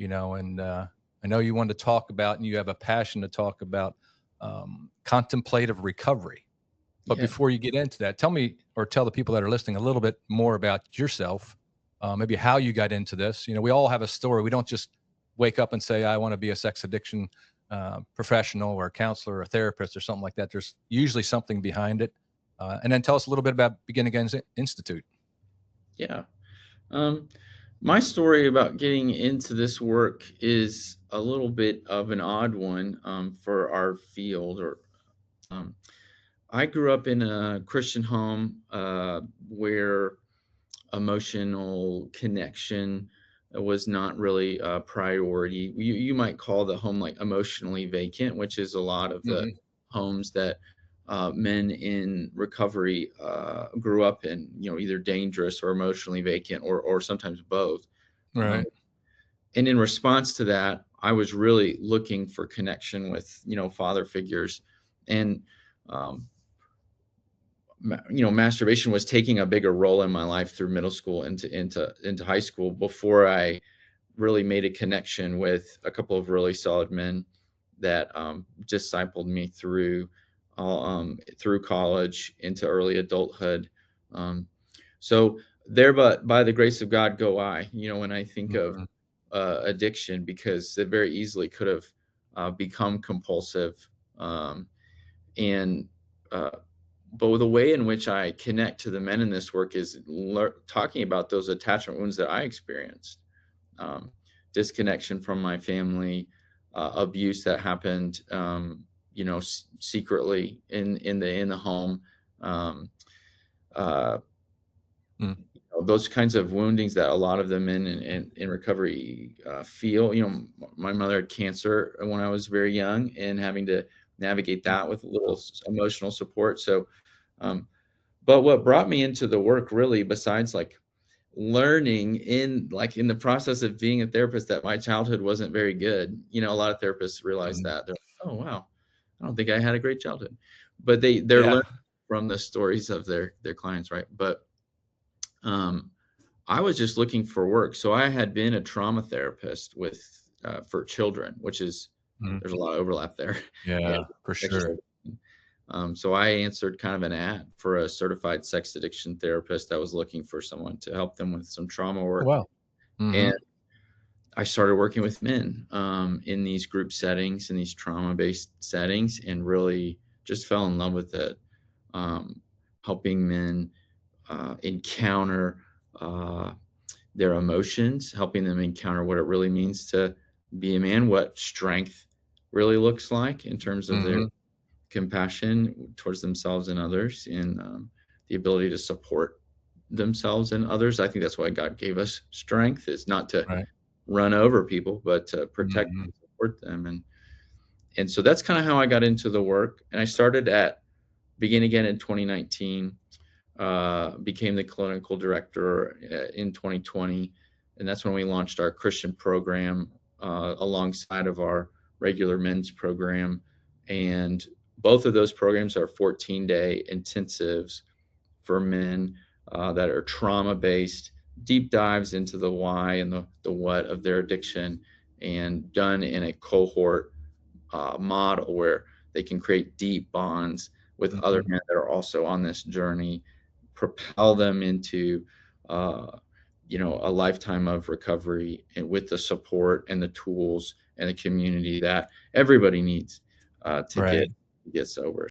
and I know you want to talk about, and you have a passion to talk about contemplative recovery. But Yeah. before you get into that, tell me, or tell the people that are listening, a little bit more about yourself, maybe how you got into this. We all have a story. We don't just wake up and say, I want to be a sex addiction professional or a counselor or a therapist or something like that. There's usually something behind it. And then tell us a little bit about Begin Again Institute. Yeah. Um, my story about getting into this work is a little bit of an odd one for our field. Or um, I grew up in a Christian home where emotional connection was not really a priority. You might call the home like emotionally vacant, which is a lot of the Hmm. homes that men in recovery grew up in, either dangerous or emotionally vacant, or sometimes both. Um, Right. and in response to that, I was really looking for connection with, father figures. And um, masturbation was taking a bigger role in my life through middle school into high school before I really made a connection with a couple of really solid men that discipled me through college into early adulthood. Um, so there, but by the grace of God, go I. When I think of Hmm. addiction, because it very easily could have become compulsive, and uh, but the way in which I connect to the men in this work is talking about those attachment wounds that I experienced, um, disconnection from my family, abuse that happened, secretly in the home, um, uh, Mm. those kinds of woundings that a lot of the men in recovery feel. My mother had cancer when I was very young, and having to navigate that with a little emotional support. So, um, but what brought me into the work really, besides like learning in the process of being a therapist, that my childhood wasn't very good. A lot of therapists realize Mm. that. They're like, oh wow, I don't think I had a great childhood. But they're Yeah. learning from the stories of their clients, right? But um I was just looking for work. So I had been a trauma therapist with for children, which is, Mm. there's a lot of overlap there. And Yeah, for sure. sexual addiction. So I answered kind of an ad for a certified sex addiction therapist that was looking for someone to help them with some trauma Oh, work. wow. Hmm. And I started working with men in these group settings, in these trauma-based settings, and really just fell in love with it. Um, Helping men encounter uh, their emotions, helping them encounter what it really means to be a man, what strength really looks like in terms of their Hmm. compassion towards themselves and others, and the ability to support themselves and others. I think that's why God gave us strength, is not to Right. run over people, but to protect Hmm. and support them. And so that's kind of how I got into the work. And I started at Begin Again in 2019, became the clinical director in 2020. And that's when we launched our Christian program alongside of our regular men's program. And both of those programs are 14-day intensives for men that are trauma based, deep dives into the why and the what of their addiction, and done in a cohort model where they can create deep bonds with other Hmm. men that are also on this journey, propel them into a lifetime of recovery, and with the support and the tools and the community that everybody needs to get Right. sober.